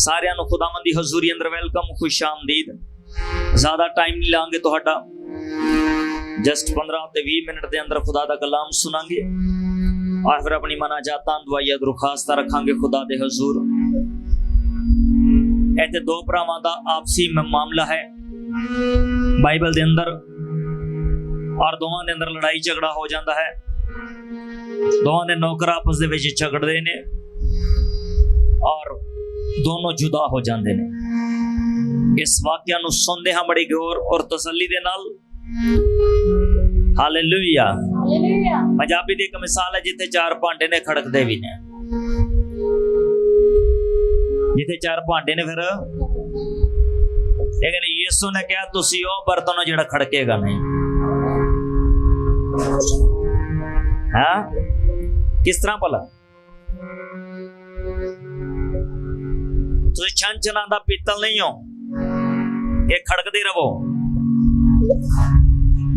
सारिਆਂ ਨੂੰ खुदावंद दी हजूरी अंदर वेलकम, खुश आमदीद। ज्यादा टाइम नहीं लांगे तुहाडा, जस्ट 15 ते 20 मिनट के अंदर खुदा दा कलाम सुनांगे और फिर अपनी मनाजातां दुआइयां दरखास्तां रखांगे खुदा दे हजूर। ऐसे दो भरावां दा आपसी मामला है बाइबल दे अंदर, और दोवां दे अंदर लड़ाई झगड़ा हो जाता है। दोवां दे नौकर आपस दे विच झगड़दे ने और दोनों जुदा हो जाते हैं। इस वाकया नूं सुनदे हां बड़ी गौर और तसल्ली दे नाल। हालेलुया। पंजाबी दी एक मिसाल है जिथे चार भांडे ने खड़कदे भी ने, जिथे चार भांडे ने फिर लेकिन यीशु ने कहा तुसी ओ बर्तन हो जिहड़ा खड़केगा नहीं। हाँ किस तरह भला तुसी छन छनांदा पीतल नहीं हो, ये खड़कदे रहो।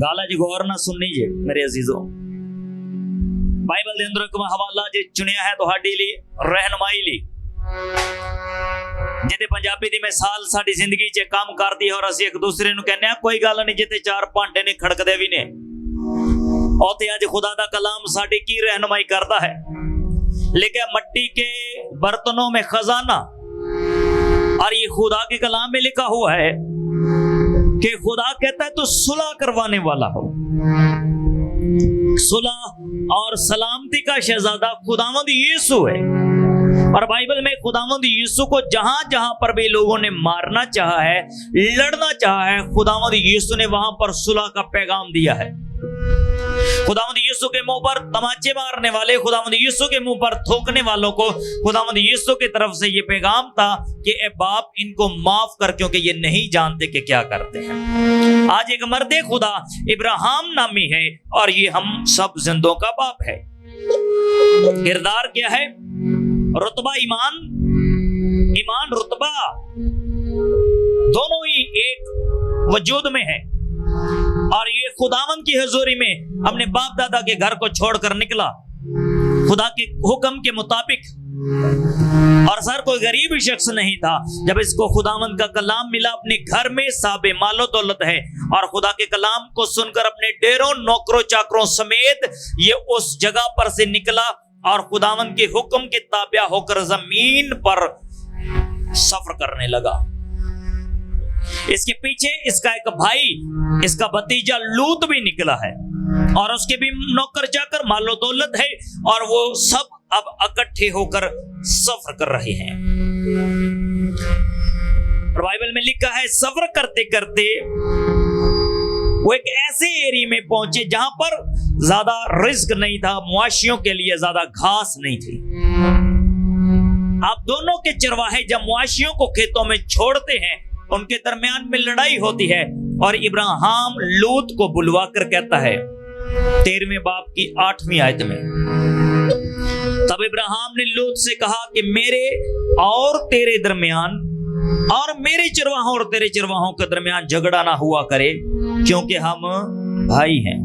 गाला जी गौर ना सुननी जे मेरे अजीजों। बाइबल दे अंदर एक हवाला जे चुनिया है तुहाडी लई रहनुमाई लई, जिते पंजाबी दी मिसाल साडी जिंदगी च काम करदी है और असीं एक दूसरे नूं कहने कोई गल नहीं जिते चार भांडे ने खड़कदे भी ने। औते अज खुदा दा कलाम साडी की रहनुमाई करदा है। लेकिन मट्टी के बर्तनों में खजाना, और ये खुदा के कलाम में लिखा हुआ है कि खुदा कहता है तो सुलह करवाने वाला हो। सुलह और सलामती का शहजादा खुदावंद यीशु है। और बाइबल में खुदावंद यीशु को जहां जहां पर भी लोगों ने मारना चाहा है, लड़ना चाहा है, खुदावंद यीशु ने वहां पर सुलह का पैगाम दिया है। खुदावंद यीशु के मुंह पर तमाचे मारने वाले, खुदावंद यीशु के मुंह पर थूकने वालों को खुदावंद यीशु की तरफ से ये पैगाम था कि ए बाप इनको माफ कर, क्योंकि ये नहीं जानते कि क्या करते हैं। आज एक मर्दे खुदा इब्राहिम नामी है और ये हम सब जिंदों का बाप है। किरदार क्या है? रुतबा ईमान, ईमान रुतबा दोनों ही एक वजूद में है। और ये खुदावंद की हजूरी में अपने बाप दादा के घर को छोड़कर निकला खुदा के हुक्म के मुताबिक। और सर कोई गरीब शख्स नहीं था। जब इसको खुदावंद का कलाम मिला, अपने घर में साबे मालो दौलत है, और खुदा के कलाम को सुनकर अपने डेरों नौकरों चाकरों समेत ये उस जगह पर से निकला और खुदावंद के हुक्म के ताबिया होकर जमीन पर सफर करने लगा। इसके पीछे इसका एक भाई, इसका भतीजा लूत भी निकला है, और उसके भी नौकर चाकर मालो दौलत है, और वो सब अब इकट्ठे होकर सफर कर रहे हैं। बाइबल में लिखा है सफर करते करते वो एक ऐसे एरिया में पहुंचे जहां पर ज्यादा रिस्क नहीं था, मुआशियों के लिए ज्यादा घास नहीं थी। आप दोनों के चरवाहे जब मुआशियों को खेतों में छोड़ते हैं, उनके दरमियान में लड़ाई होती है, और इब्राहिम लूत को बुलवा कर कहता है 13वें बाब की 8वीं आयत में, तब इब्राहिम ने लूत से कहा कि मेरे और तेरे दरमियान और मेरे चरवाहों और तेरे चरवाहों के दरमियान झगड़ा ना हुआ करे, क्योंकि हम भाई हैं।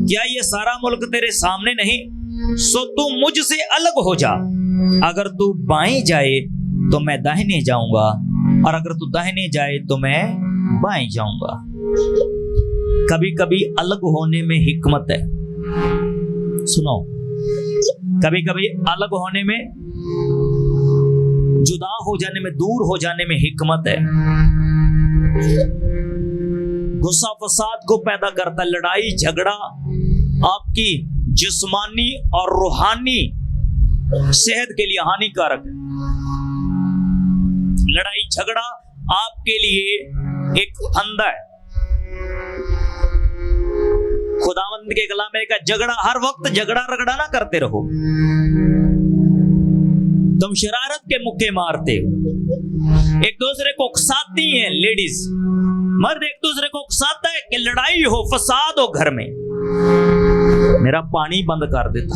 क्या ये सारा मुल्क तेरे सामने नहीं? सो तू मुझसे अलग हो जा। अगर तू बाएं जाए तो मैं दाहिने जाऊंगा, और अगर तू दाहिने जाए तो मैं बाएं जाऊंगा। कभी कभी अलग होने में हिकमत है। सुनो, कभी कभी अलग होने में, जुदा हो जाने में, दूर हो जाने में हिकमत है। गुस्सा फसाद को पैदा करता, लड़ाई झगड़ा आपकी जिस्मानी और रूहानी सेहत के लिए हानिकारक है। लड़ाई झगड़ा आपके लिए एक फंदा है। खुदावंद के कलाम में लिखा झगड़ा, हर वक्त झगड़ा रगड़ा ना करते रहो, तुम शरारत के मुक्के मारते हो। एक दूसरे को उकसाती हैं लेडीज, मर्द एक दूसरे को उकसाता है कि लड़ाई हो, फसाद हो घर में। मेरा पानी बंद कर देता,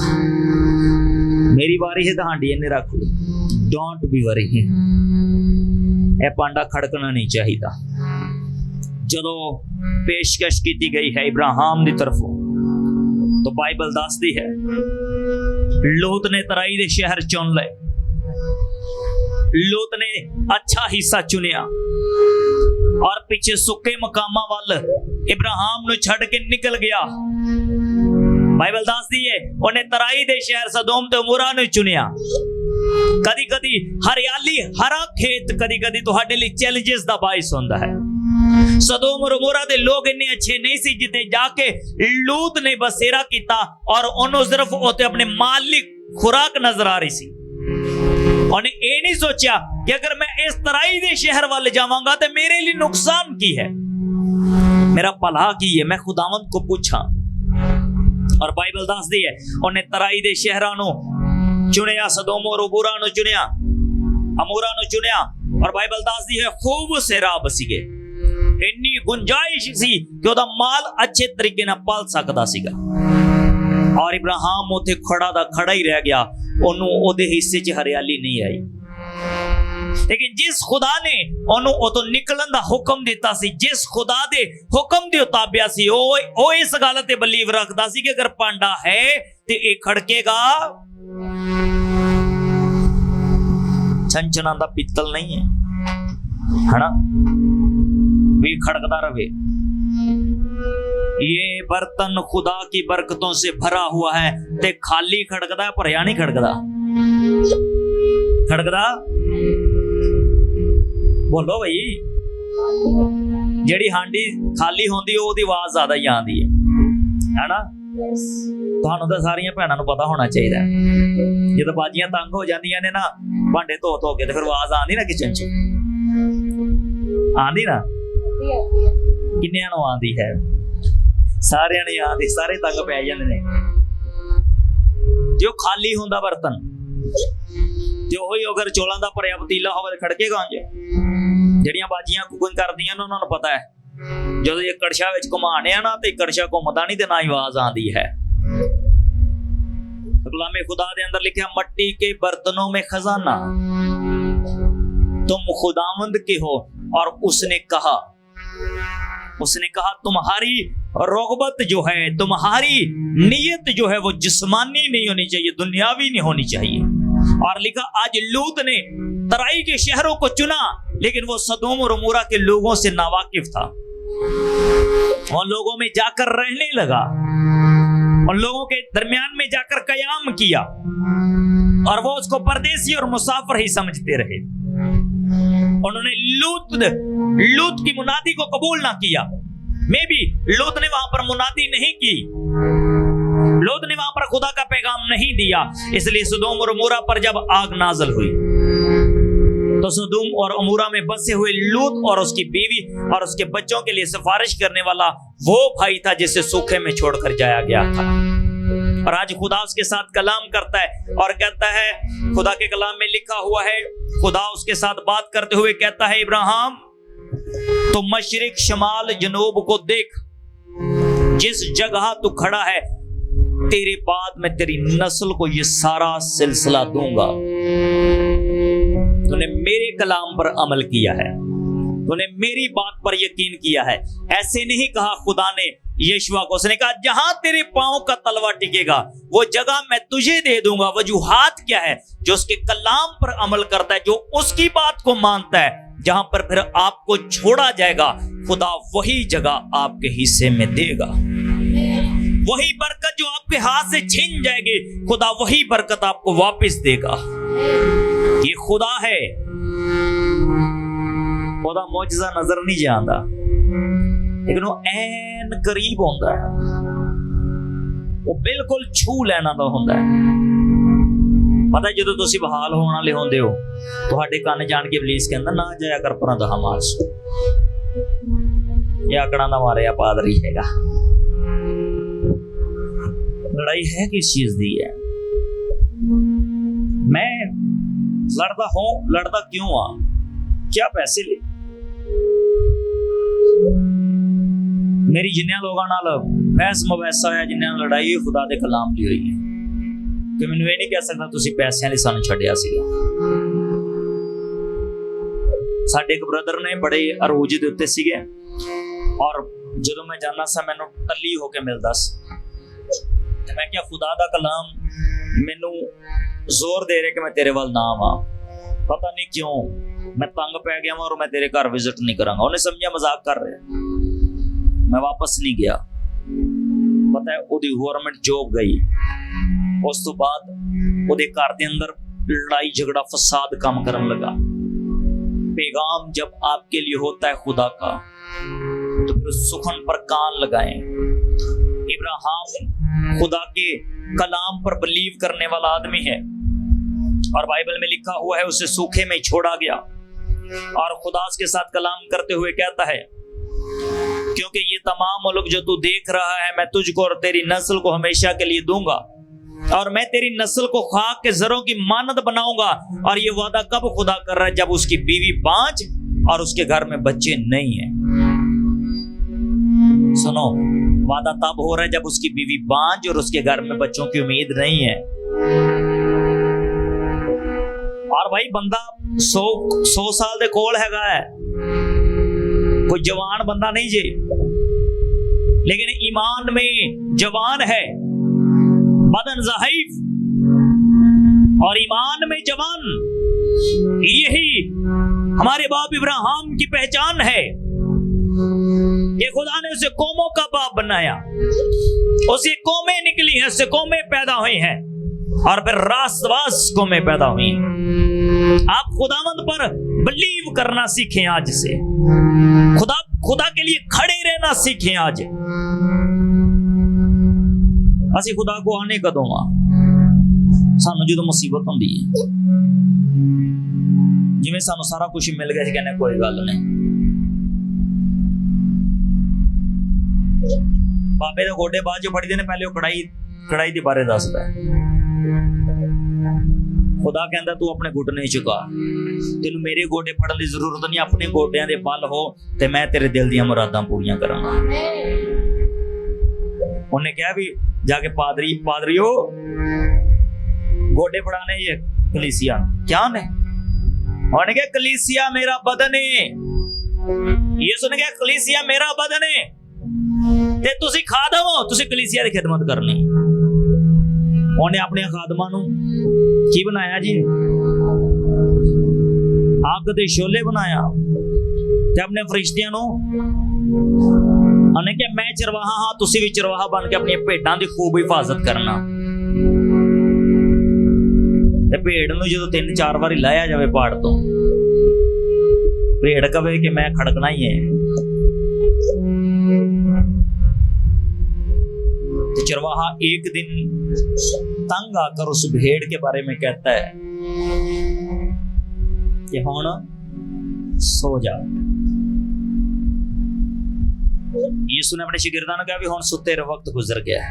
मेरी बारी है तो हांडी ने रख लो, डोंट बी वरी। यह पांडा खड़कना नहीं चाहिए। जदों पेशकश की गई है इब्राहिम की तरफों, तो बाइबल दसदी है लूत ने तराई दे शहर चुन ले, लूत ने अच्छा हिस्सा चुनिया और पिछे सुके मकामा वाल इब्राहिम नु छड़ के निकल गया। बाइबल दसदी है उन्हें तराई दे शहर सदोम ते अमोरा नु चुनिया। कदी कदी हरियाली हरा खेत कदी कदी तुहाडे लई चैलेंजेस दा बाइस हुंदा है। सदोम और अमोरा दे लोग इन्ने अच्छे नहीं सी जिते जाके लूत ने बसेरा किया और उन्होंने सिर्फ उते अपने मालिक खुराक नजर आ रही सी। उन्हें ये नहीं सोचा कि अगर मैं इस तराई दे शहर वाले जावांगा तो मेरे लिए नुकसान की है, मेरा भला की है। मैं खुदावंद को पूछा और बाइबल दसदी है उन्हें तराई दे शहरां नु चुनिया, सदोम और अमोरा नु चुनिया, अमोरा नु चुनिया और बाइबल दसदी है खूब सेरा बसीगे। इन्नी गुंजाइश सी कि ओदा माल अच्छे तरीके नाल पाल सकदा सीगा और इब्राहिम उथे खड़ा दा खड़ा ही रह गया। ओनू ओदे हिस्से च हरियाली नहीं आई। लेकिन जिस खुदा ने ओनू ओतो निकलन दा हुक्म दिता सी, जिस खुदा दे हुक्म दे ताबिया सी, ओ इस गल ते बिलीव रखदा सी कि अगर पांडा है ते ए खड़केगा। छनछना दा पित्तल नहीं है ना, भी खड़कता रहे। ये बर्तन खुदा की बरकतों से भरा हुआ है ते खाली खड़कदा है, भरिया नहीं खड़कदा। खड़कदा बोलो भाई, जेड़ी हांडी खाली होंदी ओदी आवाज ज्यादा ही आंदी है ना। तुहानू तो सारियां भैणां नू पता होना चाहिए, जदों बाजियां तंग हो जांदियां ने ना भांडे धो धो के, फिर आवाज आंदी ना किचन च, आंदी ना। किन्नियां नू आंदी है? सारियां ने आंदी, सारे तंग पै जांदे ने। जो खाली हुंदा बर्तन, जो होई अगर चौलां दा भरिया पतीला होवे ते खड़केगा उंज। ਜਿਹੜੀਆਂ ਬਾਜੀਆਂ ਕੁਕਿੰਗ ਕਰਦੀਆਂ ਨੇ ਉਹਨਾਂ ਨੂੰ ਪਤਾ ਹੈ ਜਦੋਂ ਇਹ ਕੜਛਾ ਵਿੱਚ ਘੁਮਾਣੇ ਆ ਨਾ ਤੇ ਕੜਛਾ ਘੁੰਮਦਾ ਨਹੀਂ ਤੇ ਨਾ ਹੀ ਆਵਾਜ਼ ਆਉਂਦੀ ਹੈ। कलामे खुदा दे अंदर लिखा मट्टी के बर्तनों में खजाना, तुम खुदावंद के हो। और उसने कहा तुम्हारी रग़बत जो है, तुम्हारी नीयत जो है वो जिस्मानी नहीं होनी चाहिए, दुनियावी नहीं होनी चाहिए। और लिखा आज लूत ने तराई के शहरों को चुना, लेकिन वो सदोम और अमोरा के लोगों से नावाकिफ था। उन लोगों में जाकर रहने लगा, उन लोगों के दरमियान में जाकर कयाम किया और वो उसको परदेसी और मुसाफिर ही समझते रहे। उन्होंने लूत की मुनादी को कबूल ना किया। मे भी लूत ने वहां पर मुनादी नहीं की, लूत ने वहां पर खुदा का पैगाम नहीं दिया। इसलिए सदोम और अमोरा पर जब आग नाज़िल हुई तो सदोम और अमोरा में बसे हुए लूत और उसकी बीवी और उसके बच्चों के लिए सिफारिश करने वाला वो भाई था जिसे सूखे में छोड़कर जाया गया था। और आज खुदा उसके साथ कलाम करता है और कहता है, खुदा के कलाम में लिखा हुआ है, खुदा उसके साथ बात करते हुए कहता है, इब्राहिम तो मशरिक शमाल जनूब को देख, जिस जगह तू खड़ा है तेरे बाद मैं तेरी नस्ल को ये सारा सिलसिला दूंगा। तूने मेरे कलाम पर अमल किया है, तूने मेरी बात पर यकीन किया है। ऐसे नहीं कहा खुदा ने यीशुआ को, उसने कहा जहां तेरे पांव का तलवा टिकेगा वो जगह मैं तुझे दे दूंगा। वजूहात क्या है? जो उसके कलाम पर अमल करता है, जो उसकी बात को मानता है, जहां पर फिर आपको छोड़ा जाएगा खुदा वही जगह आपके हिस्से में देगा। वही बरकत जो आपके हाथ से छीन जाएगी खुदा वही बरकत आपको वापस देगा। ये खुदा है, खुदा मौजज़ा नजर नहीं जाता, लेकिन वो ऐन करीब होता है, वो बिल्कुल छू लेना दा होता है। पता है जो तुसी बहाल होने वाले होंदे हो, तुहाडे कान जान के इबलीस कहंदा ना जाया कर परां दा हमार सो, ये आकड़ा ना मारे पादरी हैगा। लड़ाई है किस चीज दी है? मैं लड़ता हूं, लड़ता क्यों आ? क्या पैसे ले? मेरी जिन्ने लोगों नाल बहस मुबैसा है, जिन्ने लड़ाई खुदा दे कलाम दी हुई है कि मैनूं ये नहीं कह सकता तुसीं पैसिਆਂ ਲਈ ਸਾਨੂੰ ਛੱਡਿਆ ਸੀਗਾ। ਸਾਡੇ ਇੱਕ ਬ੍ਰਦਰ ਨੇ ਬੜੇ ਅਰੂਜ ਦੇ ਉੱਤੇ ਸੀਗੇ ਔਰ ਜਦੋਂ ਮੈਂ ਜਾਣਾ ਸਾਂ ਮੈਨੂੰ ਟੱਲੀ ਹੋ ਕੇ ਮਿਲਦਾ ਸੀ ਤੇ ਮੈਂ ਕਿਹਾ ਖੁਦਾ ਦਾ ਕਲਾਮ ਮੈਨੂੰ ਜ਼ੋਰ ਦੇ ਰਿਹਾ ਕਿ ਮੈਂ ਤੇਰੇ ਵੱਲ ਨਾ ਆਵਾਂ। पता नहीं क्यों मैं तंग पै गया और मैं तेरे घर विजिट नहीं करांगा। उन्हें समझा मजाक कर रहे, मैं वापस नहीं गया। पता है ओदी गवर्नमेंट जॉब गई, उस तो बाद ओदे घर दे अंदर लड़ाई झगड़ा फसाद काम करने लगा। पैगाम जब आपके लिए होता है खुदा का तो फिर सुखन पर कान लगाएं। इब्राहिम खुदा के कलाम पर बिलीव करने वाला आदमी है और बाइबल में लिखा हुआ है उसे सूखे में छोड़ा गया और खुदा के साथ कलाम करते हुए कहता है, क्योंकि ये तमाम मुल्क जो तू देख रहा है मैं तुझको और तेरी नस्ल को हमेशा के लिए दूंगा और मैं तेरी नस्ल को खाक के जरों की मानद बनाऊंगा। और ये वादा कब खुदा कर रहा है? जब उसकी बीवी बांझ और उसके घर में बच्चे नहीं है। सुनो, वादा तब हो रहा है जब उसकी बीवी बांझ और उसके घर में बच्चों की उम्मीद नहीं है। और भाई बंदा 100 साल दे कोल हैगा है, कोई जवान बंदा नहीं जे, लेकिन ईमान में जवान है, बदन ज़ईफ और ईमान में जवान। यही हमारे बाप इब्राहिम की पहचान है। ये खुदा ने उसे कौमों का बाप बनाया, उसे कौमें निकली हैं, उससे कौमें पैदा हुई हैं और फिर रास्तवास कौमें पैदा हुई। आप खुदावंद पर बिलीव करना सीखें आज से, खुदा के लिए खड़े रहना सीखें आज। ਅਸੀਂ खुदा को आने कदों आ सानू जो मुसीबत होंदी है, जिवें सानू सारा कुछ मिल गया कहने कोई गल नहीं। बाबे दे गोडे बाद जो फड़दे ने पहले वो कढ़ाई दे बारे दसदा है। खुदा कहंदा तू अपने घुटने झुका, तेनू मेरे गोडे फड़न की जरूरत नहीं, अपने गोडियां दे बल हो ते मैं तेरे दिल दी मुरादां पूरीआं करांगा। उन्हें कहा भी जाके पादरियो गोडे फड़ाने ये कलीसिया क्या ने? उन्हें कहा कलीसिया मेरा बदन है। ये सुन गया कलीसिया मेरा बदन है ते तुसी खादम हो, तुसी कलीसिया की खिदमत करनी। उन्हें अपने खादमां नूं की बनाया जी? आग दे शोले बनाया ते अपने फरिश्तियां नूं उन्हें क्या मैं चरवाहा हाँ, तुसी भी चरवाहा बन के अपनी भेडां दी खूब हिफाजत करना। ते भेड़ नूं जदों 3-4 बारी लाया जावे पहाड़ तो, भेड़ कहे कि मैं खड़कना ही है, तो चरवाहा एक दिन तंग आकर उस भेड़ के बारे में कहता है कि हुण सो जा। यीशु ने अपने शिगिर्दां नूं कहा भी हुण सुते रहो, वक्त गुजर गया है।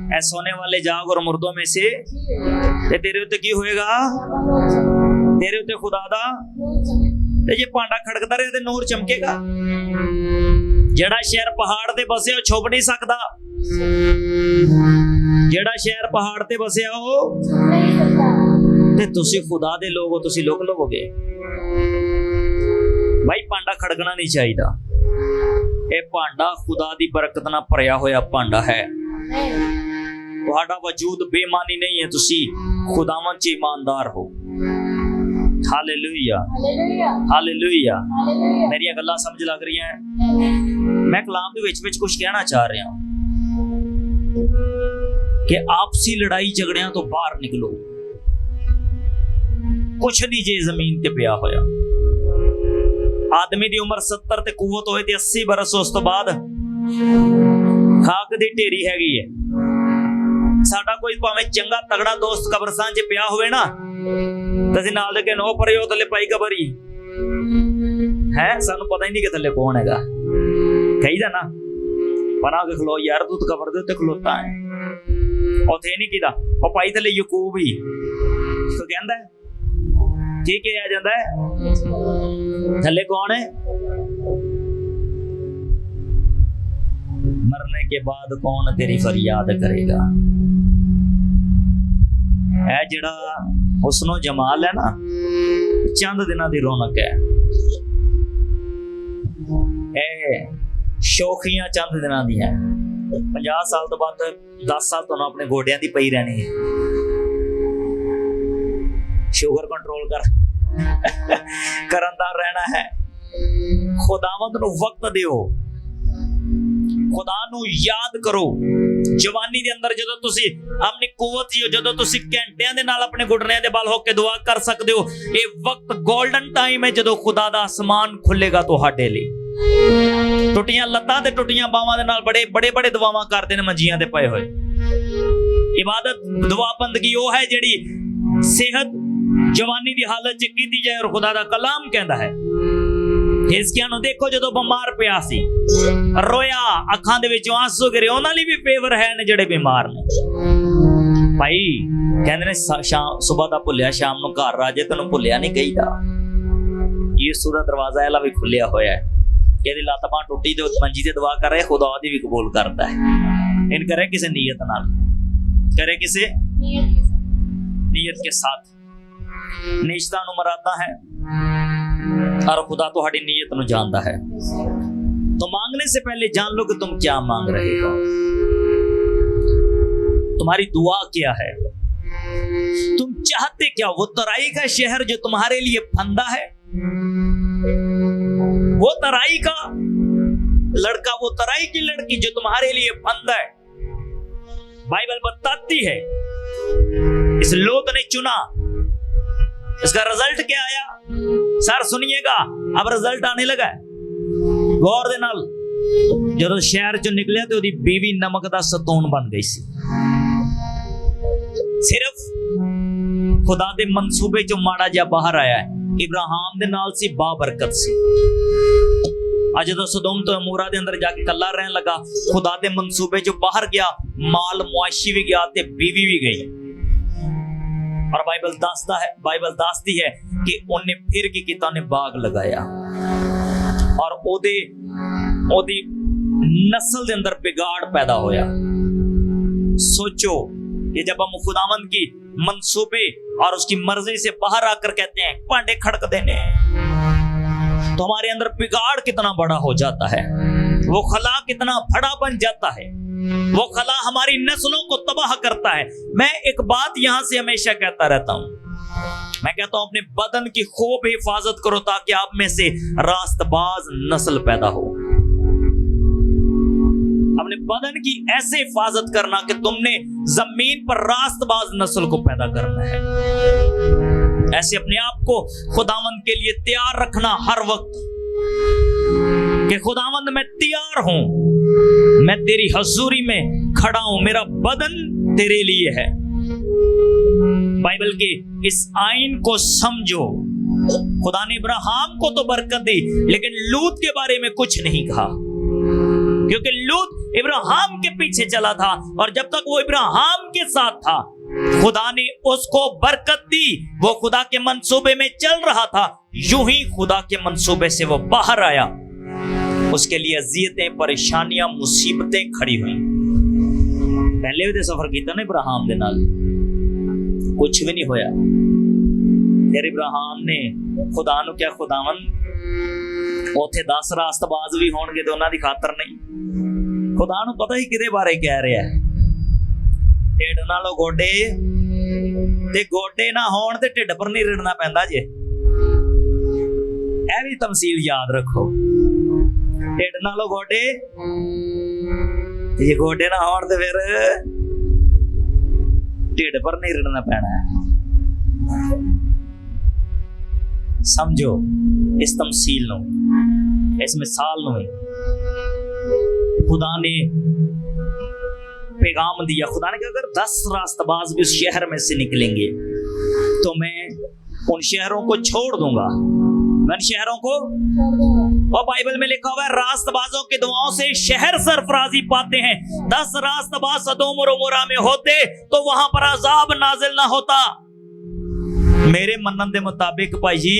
ऐ सोने वाले जाग और मुर्दों में से ते तेरे उत्ते की होएगा? तेरे उत्ते खुदा दा ते जे भांडा खड़कदा रहे ते नूर चमकेगा। जेड़ा शहर पहाड़ ते बसे हो छुप नहीं सकदा, जेड़ा शहर पहाड़ ते बसे हो ते तुसी खुदा दे लोग हो, तुसी लुक लवोगे। भाई भांडा खड़कना नहीं चाहिए, ये भांडा खुदा दी बरकत नाल भरिया होया भांडा है। तुहाडा वजूद बेईमानी नहीं है, तुसी खुदावंद च ईमानदार हो। Hallelujah hallelujah. मेरी गल्लां समझ लग रही हैं? मैं कलाम दे विच कुछ कहना चाह रहा हूं कि आपसी लड़ाई झगड़ियां तो बाहर निकलो। कुछ नहीं जे जमीन ते पिया होया। आदमी दी उम्र 70 ते कुवत होए ते 80 बरस, उस तो बाद खाक दी ढेरी हैगी है। साडा कोई भावें चंगा तगड़ा दोस्त कब्रस्तान च पिया होवे ना, ते नाल दे के नो पर यो थले पाई कबरी है, सानू पता ही नहीं कि थले कौन हैगा। कहीदा ना पर आके खलो यार तू तो कबर दे उत्ते खलोता है, उथे नहीं कीदा ओ पाई थले याकूब ही तो कहंदा की कहा जाता है थले कौन है? मरने के बाद कौन तेरी फरियाद करेगा? है जिहड़ा हुस्नो जमाल है ना, चंद दिनां दी रौनक है। शौखियां चंद दिनां दी है। 50 साल तो बाद 10 साल तुहानूं अपने गोडियां दी पई रहनी है। कंट्रोल कर करंदा रहना है। खुदावंद ਨੂੰ ਵਕਤ ਦਿਓ, खुदा ਨੂੰ याद करो। जवानी ਦੇ ਅੰਦਰ ਜਦੋਂ ਤੁਸੀਂ ਆਪਣੀ ਕੁਵਤ ਹੀ ਹੋ, ਜਦੋਂ ਤੁਸੀਂ ਘੰਟਿਆਂ ਦੇ ਨਾਲ ਆਪਣੇ ਘੁਟਨਿਆਂ ਦੇ ਬਲ ਹੋ ਕੇ ਦੁਆ ਕਰ ਸਕਦੇ ਹੋ, ਇਹ ਵਕਤ 골ਡਨ ਟਾਈਮ ਹੈ ਜਦੋਂ ਖੁਦਾ ਦਾ ਅਸਮਾਨ ਖੁੱਲੇਗਾ ਤੁਹਾਡੇ ਲਈ। ਟੁੱਟੀਆਂ ਲੱਤਾਂ ਤੇ ਟੁੱਟੀਆਂ ਬਾਹਾਂ ਦੇ ਨਾਲ ਬੜੇ ਦੁਆਵਾਂ ਕਰਦੇ ਨੇ ਮੰਜੀਆਂ ਤੇ ਪਏ ਹੋਏ। ਇਬਾਦਤ ਦੁਆ ਬੰਦਗੀ ਉਹ ਹੈ ਜਿਹੜੀ ਸਿਹਤ ਜਵਾਨੀ ਦੀ ਹਾਲਤ 'ਚ ਕੀਤੀ ਜਾਏ। ਔਰ ਖੁਦਾ ਦਾ ਕਲਾਮ ਕਹਿੰਦਾ ਹੈ, ਹਿਜ਼ਕੀਆ ਨੂੰ ਦੇਖੋ ਜਦੋਂ ਬਿਮਾਰ ਪਿਆ ਸੀ, ਰੋਇਆ, ਅੱਖਾਂ ਦੇ ਵਿੱਚੋਂ ਆਂਸੂ ਗਿਰੇ। ਉਹਨਾਂ ਲਈ ਵੀ ਫੇਵਰ ਹੈ ਨੇ ਜਿਹੜੇ ਬਿਮਾਰ ਨੇ। ਭਾਈ ਕਹਿੰਦੇ ਨੇ ਸੁਬਹ ਦਾ ਭੁੱਲਿਆ ਸ਼ਾਮ ਨੂੰ ਘਰ ਰਾਜੇ, ਤੈਨੂੰ ਭੁੱਲਿਆ ਨਹੀਂ ਕਹੀਦਾ। ਯਿਸੂ ਦਾ ਦਰਵਾਜ਼ਾ ਇਹਲਾ ਵੀ ਖੁੱਲਿਆ ਹੋਇਆ ਹੈ। ਇਹਦੀ ਲੱਤ ਬਾਂਹ ਟੁੱਟੀ ਤੇ ਮੰਜੀ ਤੇ ਦੁਆ ਕਰ ਰਹੇ, ਖੁਦਾ ਉਹਦੀ ਵੀ ਕਬੂਲ ਕਰਦਾ ਹੈ। ਇਨ ਕਰੇ ਕਿਸੇ ਨੀਅਤ ਨਾਲ, करे किसे नीयत के साथ। निश्ता नु मरादा है और खुदा तुम्हारी नीयत नु जानता है। तो मांगने से पहले जान लो कि तुम क्या मांग रहे हो, तुम्हारी दुआ क्या है, तुम चाहते क्या। वो तराई का शहर जो तुम्हारे लिए फंदा है, वो तराई का लड़का, वो तराई की लड़की जो तुम्हारे लिए फंदा है। बाइबल बताती है इस लोत ने चुना, इसका रिजल्ट क्या आया सर सुनिएगा। अब रिजल्ट आने लगा है गौर दे नाल। जदों शहर चों निकलिया तो ओदी बीवी नमक दा सतून बन गई सी। सिर्फ खुदा दे मंसूबे चों माड़ा जिहा बाहर आया है। इब्राहिम दे नाल सी बाबरकत सी। अज जो सदोम तो अमूरा दे अंदर जाके कल्ला रहन लगा, खुदा दे मंसूबे जो बाहर गया, माल मुआशी भी गया ते बीवी भी गई। और बाइबल दसदी है कि उन्हें फिर की कीता, ने बाग लगाया और ओदी नस्ल दे अंदर बिगाड़ पैदा होया। सोचो कि जब हम खुदावंद की मंसूबे और उसकी मर्जी से बाहर आकर कहते हैं भांडे खड़कते ने, तो हमारे अंदर बिगाड़ कितना बड़ा हो जाता है। वो खला कितना बड़ा बन जाता है। वो खला हमारी नस्लों को तबाह करता है। मैं एक बात यहां से हमेशा कहता रहता हूं, मैं कहता हूं अपने बदन की खूब हिफाजत करो ताकि आप में से रास्तबाज नस्ल पैदा हो। अपने बदन की ऐसे हिफाजत करना कि तुमने जमीन पर रास्तबाज नस्ल को पैदा करना है। ऐसे अपने आप को खुदावंद के लिए तैयार रखना हर वक्त कि खुदावंद मैं तैयार हूं, मैं तेरी हजूरी में खड़ा हूं, मेरा बदन तेरे लिए है। बाइबल के इस आइन को समझो। खुदा ने इब्राहिम को तो बरकत दी लेकिन लूत के बारे में कुछ नहीं कहा, क्योंकि लूत इब्राहिम के पीछे चला था और जब तक वो इब्राहिम के साथ था खुदा ने उसको बरकत दी। वो खुदा के मंसूबे में चल रहा था, यूं ही खुदा के मंसूबे से वो बाहर आया। उसके लिए अज़ियतें, परेशानियां, मुसीबतें खड़ी हुई। पहले भी सफर किया ना इब्राहिम दे नाल, कुछ भी नहीं होया। फिर इब्राहिम ने खुदा नु क्या, खुदावन उथे 10 रास्तबाज भी होणगे ते उन्हां दी खातर नहीं। खुदा नु पता ही किदे बारे कह रहा है। ढिड नालों गोडे ते गोडे ना होण ते ढिड पर नहीं रिड़ना पैंदा जे। ऐ भी तमसील याद रखो। ढिड नालों गोडे ते गोडे ना होण ते फिर ढिड पर नहीं रिड़ना पैना है। समझो इस तमसील नो, इस मिसाल नो। खुदा ने पैगाम दिया। खुदा ने कहा अगर 10 रास्तबाज भी उस शहर में से निकलेंगे तो मैं उन शहरों को छोड़ दूंगा। मैं उन शहरों को, और बाइबल में लिखा हुआ है रास्तबाजों की दुआओं से शहर सरफराजी पाते हैं। 10 रास्तबाज सदोम और अमोरा में होते तो वहां पर अजाब नाजिल ना होता। मेरे मनन के मुताबिक भाई जी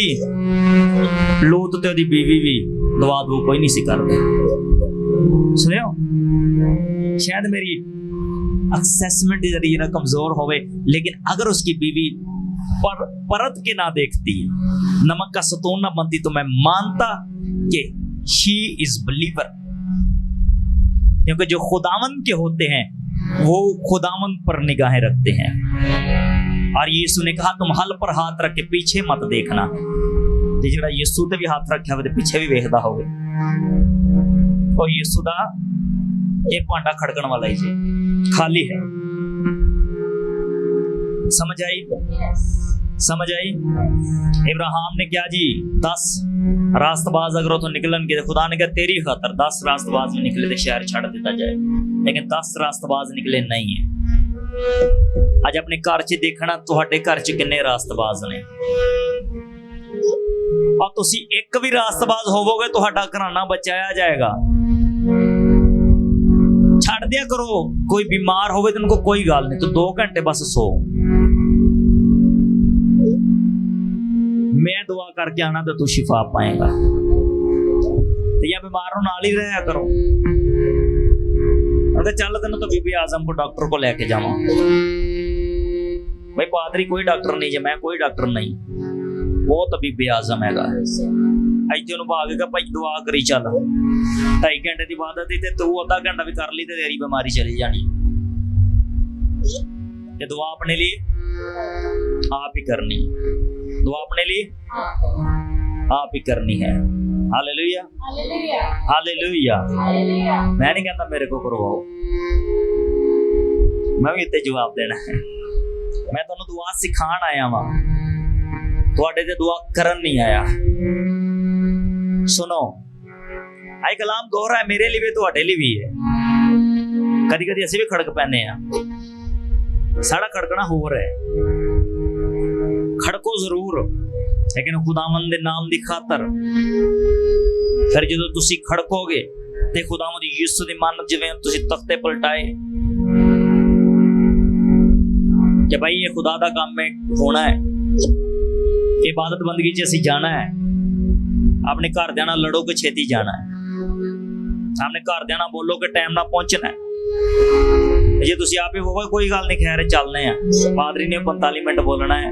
लूत ते ओदी बीवी भी दुआ कोई नहीं सी करते। सुनियो, शायद मेरी असेसमेंट जरिए ना कमजोर होवे, लेकिन अगर उसकी बीवी परत के ना देखती, नमक का सतून ना बनती, तो मैं मानता कि शी इज बिलीवर। क्योंकि जो खुदावंद के होते हैं वो खुदावंद पर निगाहें रखते हैं। और यीशु ने कहा तुम हल पर हाथ रख के पीछे मत देखना। ते जिहड़ा यीशु ते भी हाथ रखा होवे ते पीछे भी वेखदा होवे, और यीशु दा ये भांडा खड़कण वाला ही जी खाली है। समझ आई? समझ आई? इब्राहिम ने क्या जी 10 रास्तबाज अगर उतो निकलन के, खुदा ने कहा तेरी खातर 10 रास्तबाज भी निकले तो शहर छड़ दिता जाए, लेकिन 10 रास्तबाज निकले नहीं है। अज अपने घर च देखना तुहाडे घर च किन्ने रास्तबाज ने, और तुसी एक भी रास्तबाज होवोगे तुहाडा घराना बचाया जाएगा। छड़ दिया करो, कोई बीमार होवे तो उनको कोई गल नहीं, तो 2 घंटे बस सो। मैं दुआ करके आना तो तू शिफा पाएगा, तो या बीमारों नाल ही रहा करो। अगर चल तेन तो बीबी आजम को डॉक्टर को लेके जावा, भाई पादरी कोई डॉक्टर नहीं, जे मैं कोई डॉक्टर नहीं, वो तो बीबी आजम हैगा। इतने भागेगा भाई दुआ करी चल, 2.5 घंटे की इबादत थी, तू आधा घंटा भी कर ली तो तेरी बीमारी चली जानी। ये दुआ अपने लिए आप ही करनी, दुआ अपने लिए आप ही करनी है। Hallelujah, hallelujah. मैं नहीं कहता मेरे को करवाओ, मैं भी इतने जवाब देना है। मैं तुहानू दुआ सिखाण आया वां, तुहाडे ते दुआ करन नहीं आया। सुनो, आई कलाम दोहरा है, मेरे लिए भी तुहाडे लिए भी है। कदी कदी असीं भी खड़क पैने आ, साड़ा खड़कना होर है, खड़को जरूर, लेकिन खुदावंद दे नाम दी खातर। फिर जदों तुसी खड़कोगे ते खुदावंद यीशु दी मान जिवें तुसी तख्ते पलटाए कि भाई ये खुदा दा काम में होना है, इबादत बंदगी च असीं जाना है, अपने घरदियां नाल लड़ो के छेती जाना है, अपने घरदियां नाल बोलो के टाइम नाल पहुंचना है। जे तुसी आप ही होगा कोई गल नहीं, खैर चलने हैं, पादरी ने 45 मिनट बोलना है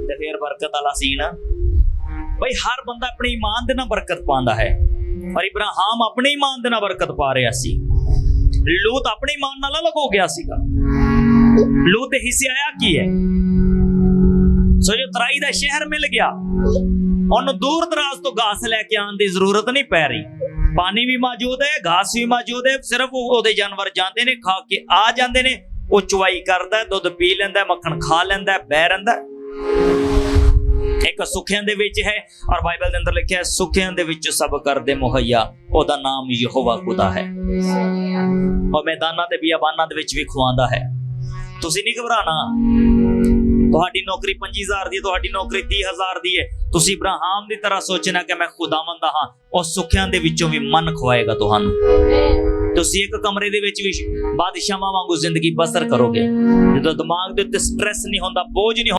ते फिर बरकत वाला सीन। भाई हर बंदा अपने ईमान दे नाल बरकत पांदा है, और इब्राहिम अपने ईमान दे नाल बरकत पा रहा सी। लूत अपने ईमान नाल अलग हो गया सीगा। लूत दे हिस्से आया की है, सो जो तराई दा शहर मिल गया, उन्होंने दूर दराज तो घास लेके आने की जरूरत नहीं पै रही, पानी भी मौजूद है, घास भी मौजूद है, सिर्फ ओहदे जानवर जाते ने, खा के आ जाते ने, वो चुवाई करता है, दुध पी लेंदा, मक्खन खा लेंदा, बह रहिंदा। एक सुखियां दे विच है, और बाइबल दे अंदर लिखिया है सुखियां दे विच सब करदे मुहैया, ओहदा नाम यहोवा खुदा है, और मैदानां ते बियाबानां दे विच भी खुआंदा है। तुसीं नहीं घबराना, तुहाडी नौकरी 25,000 दी, तुहाडी नौकरी 30,000 दी है, तुसीं इब्राहिम दी तरह सोचना कि मैं खुदावंद हां, और सुखियां दे विचों भी मन खुआएगा तुहानू। तुसीं एक कमरे दे विच भी बादशाहां वांगू जिंदगी बसर करोगे, जदों दिमाग दे उत्ते स्ट्रेस नहीं होंदा, बोझ नहीं